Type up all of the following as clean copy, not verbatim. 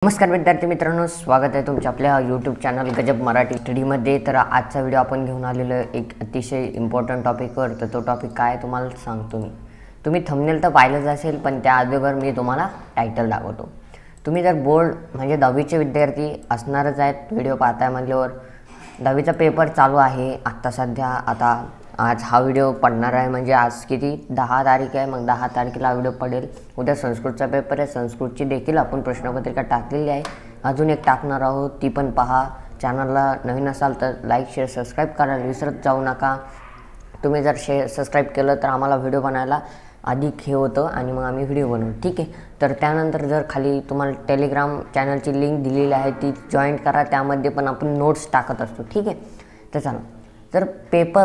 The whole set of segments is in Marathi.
नमस्कार विद्यार्थी मित्रांनो, स्वागत आहे तुमच्या आपल्या यूट्यूब चॅनल गजब मराठी स्टडीमध्ये। तर आजचा व्हिडिओ आपण घेऊन आलेलो एक अतिशय इम्पॉर्टंट टॉपिकवर। तर तो टॉपिक काय तुम्हाला सांगतो मी। तुम्ही थंबनेल तर पाहिलंच असेल, पण त्या अगोदर मी तुम्हाला टायटल दाखवतो। तुम्ही जर बोर्ड म्हणजे 10वीचे विद्यार्थी असणारच आहेत, व्हिडिओ पाहताय म्हटल्यावर 10वीचा पेपर चालू आहे आत्ता सध्या। आता आज हा व्हिडिओ पडणार आहे म्हणजे आज किती 10 तारीख आहे, मग 10 तारखेला व्हिडिओ पडेल। उद्या संस्कृतचा पेपर आहे, संस्कृतची देखील आपण प्रश्नपत्रिका टाकलेली आहे, अजून एक टाकणार आहोत, ती पण पहा। चॅनलला नवीन असाल तर लाईक शेअर सबस्क्राईब करायला विसरत जाऊ नका। तुम्ही जर सबस्क्राईब केलं तर आम्हाला व्हिडिओ बनायला अधिक हे होतं आणि मग आम्ही व्हिडिओ बनवू, ठीक आहे। तर त्यानंतर जर खाली तुम्हाला टेलिग्राम चॅनलची लिंक दिलेली आहे, ती जॉईन करा, त्यामध्ये पण आपण नोट्स टाकत असतो, ठीक आहे। तर चला, जर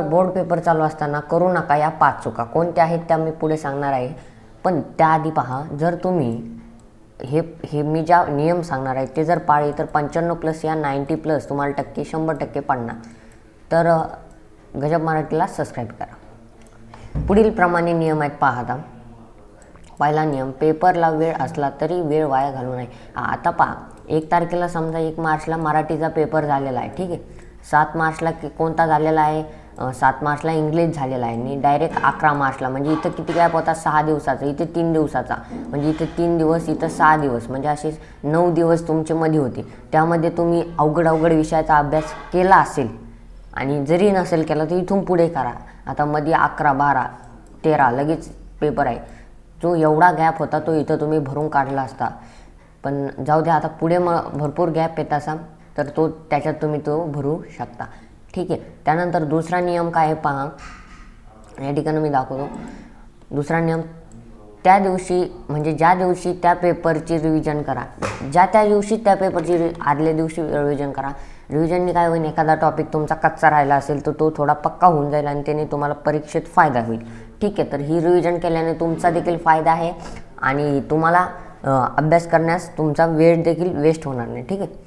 बोर्ड पेपर चालू असताना करू नका या 5 चुका। कोणत्या आहेत त्या मी पुढे सांगणार आहे, पण त्याआधी पहा, जर तुम्ही हे मी ज्या नियम सांगणार आहे ते जर पाळले तर 95+ या 90+ तुम्हाला 100% पडणार। तर गजब मराठीला सबस्क्राईब करा। पुढील प्रमाणे नियम आहेत, पहा। आता पहिला नियम, पेपरला वेळ असला तरी वेळ वाया घालू नये। आता पहा, 1 तारखेला समजा 1 मार्चला मराठीचा पेपर झालेला आहे, ठीक आहे। 7 मार्चला कोणता झालेला आहे, 7 मार्चला इंग्लिश झालेला आहे आणि डायरेक्ट 11 मार्चला, म्हणजे इथं किती गॅप होता, 6 दिवसाचा, इथे 3 दिवसाचा, म्हणजे इथे 3 दिवस, इथं 6 दिवस, म्हणजे असे 9 दिवस तुमचे मध्ये होते। त्यामध्ये तुम्ही अवघड विषयाचा अभ्यास केला असेल आणि जरी नसेल केला तर इथून पुढे करा। आता मध्ये 11, 12, 13 लगेच पेपर आहे, जो एवढा गॅप होता तो इथं तुम्ही भरून काढला असता, पण जाऊ द्या। आता पुढे मग भरपूर गॅप येत असा तर त्याच्यात तुम्ही तो भरू शकता, ठीक आहे। त्यानंतर दुसरा नियम काय आहे पहा, या ठिकाणी मी दाखवतो। दुसरा नियम, त्या दिवशी म्हणजे ज्या दिवशी त्या पेपरची रिव्हिजन करा, त्या दिवशी त्या पेपरची आदल्या दिवशी रिव्हिजन करा। रिव्हिजनने काय होईल, एखादा टॉपिक तुमचा कच्चा राहिला असेल तर तो थोडा पक्का होऊन जाईल आणि त्याने तुम्हाला परीक्षेत फायदा होईल, ठीक आहे। तर ही रिव्हिजन केल्याने तुमचा देखील फायदा आहे आणि तुम्हाला अभ्यास करण्यास तुमचा वेळ देखील वेस्ट होणार नाही, ठीक आहे।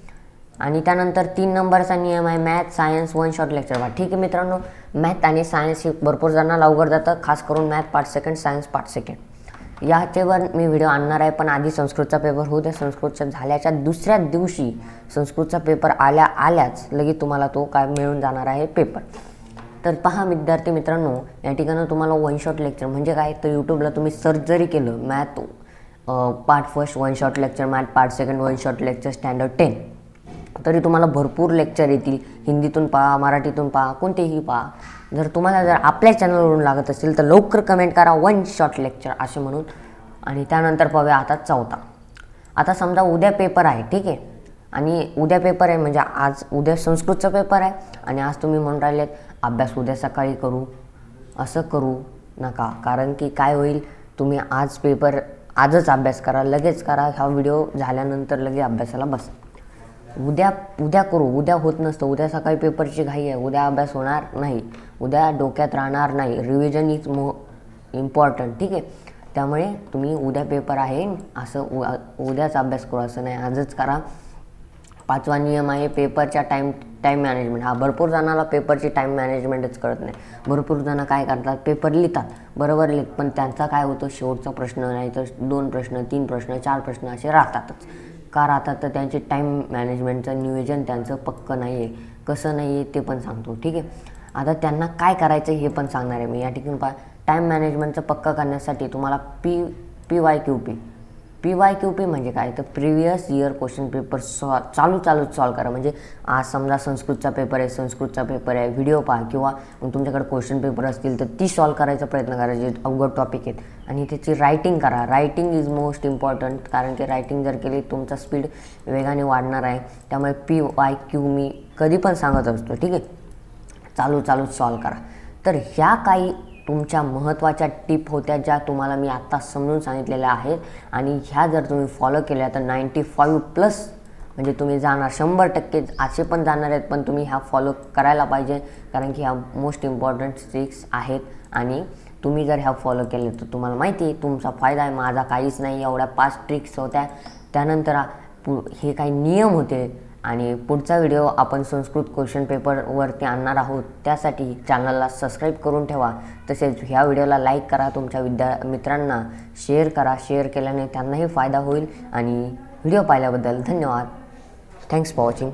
आणि त्यानंतर 3 नंबरचा नियम आहे, मॅथ सायन्स 1 शॉट लेक्चर पहा, ठीक आहे मित्रांनो। मॅथ आणि सायन्स हे भरपूर जणांना अवघड जातं, खास करून math part second, science part second. याच्यावर मी व्हिडिओ आणणार आहे, पण आधी संस्कृतचा पेपर होऊ द्या। संस्कृतच्या झाल्याच्या दुसऱ्या दिवशी संस्कृतचा पेपर आल्याच लगेच तुम्हाला तो काय मिळून जाणार आहे, पेपर। तर पहा विद्यार्थी मित्रांनो, या ठिकाणी तुम्हाला 1 शॉट लेक्चर म्हणजे काय, तर यूट्यूबला तुम्ही सर्च जरी केलं math part first 1 shot lecture, math part second 1 shot lecture standard 10, तरी तुम्हाला भरपूर लेक्चर येतील। हिंदीतून पहा, मराठीतून पहा, कोणतेही पहा। जर आपल्या चॅनलवरून लागत असेल तर लवकर कमेंट करा 1 शॉट लेक्चर असे म्हणून। आणि त्यानंतर पाहूया आता चौथा। आता समजा उद्या पेपर आहे, ठीक आहे, आणि उद्या पेपर आहे म्हणजे उद्या संस्कृतचा पेपर आहे आणि आज तुम्ही म्हणून राहिलेत अभ्यास उद्या सकाळी करू, असं करू नका। कारण की काय होईल, तुम्ही आजच अभ्यास करा, लगेच करा, हा व्हिडिओ झाल्यानंतर लगेच अभ्यासाला बसा। उद्या करू, उद्या होत नसतं, उद्या सकाळी पेपरची घाई आहे, उद्या अभ्यास होणार नाही, उद्या डोक्यात राहणार नाही। रिव्हिजन इज इम्पॉर्टंट, ठीक आहे। त्यामुळे तुम्ही उद्या पेपर आहे असं उद्याच अभ्यास करू असं नाही, आजच करा। 5वा नियम आहे पेपरच्या टाईम मॅनेजमेंट। भरपूर जणांना पेपरची टाईम मॅनेजमेंटच कळत नाही। भरपूर जण काय करतात, पेपर लिहितात, बरोबर लिहित, पण त्यांचा काय होतं, शेवटचा प्रश्न नाही तर 2 प्रश्न 3 प्रश्न 4 प्रश्न असे राहतातच। का राहतात, तर त्यांचे टाईम मॅनेजमेंटचं नियोजन त्यांचं पक्कं नाही आहे। कसं नाही आहे ते पण सांगतो, ठीक आहे। आता त्यांना काय करायचं हे पण सांगणार आहे मी। या ठिकाणी पहा, टाईम मॅनेजमेंटचं पक्का करण्यासाठी तुम्हाला PYQP म्हणजे काय, तर प्रिव्हियस इयर क्वेश्चन पेपर चालू सॉल्व करा। म्हणजे आज समजा संस्कृतचा पेपर आहे, व्हिडिओ पहा किंवा मग तुमच्याकडे क्वेश्चन पेपर असतील तर ती सॉल्व करायचा प्रयत्न करा, जे अवघड टॉपिक आहेत, आणि त्याची रायटिंग करा। रायटिंग इज मोस्ट इम्पॉर्टंट, कारण की रायटिंग जर केली तुमचा स्पीड वेगाने वाढणार आहे। त्यामुळे PYQ मी कधी पण सांगत असतो, ठीक आहे, चालू सॉल्व करा। तर ह्या काही तुमच्या महत्त्वाच्या टिप होत्या, ज्या तुम्हाला मी आत्ता समजून सांगितलेल्या आहेत, आणि ह्या जर तुम्ही फॉलो केल्या तर 95+ म्हणजे तुम्ही जाणार 100%। असे पण जाणार आहेत, पण तुम्ही ह्या फॉलो करायला पाहिजे, कारण की ह्या मोस्ट इम्पॉर्टंट ट्रिक्स आहेत आणि तुम्ही जर ह्या फॉलो केले तर तुम्हाला माहिती आहे तुमचा फायदा आहे, माझा काहीच नाही। एवढ्या 5 ट्रिक्स होत्या, त्यानंतर हे काही नियम होते, आणि पुढचा व्हिडिओ आपण संस्कृत क्वेश्चन पेपरवरती आणणार आहोत। त्यासाठी चॅनलला सबस्क्राईब करून ठेवा, तसेच ह्या व्हिडिओला लाईक करा, तुमच्या मित्रांना शेअर करा। शेअर केल्याने त्यांनाही फायदा होईल आणि व्हिडिओ पाहिल्याबद्दल धन्यवाद. Thanks for watching.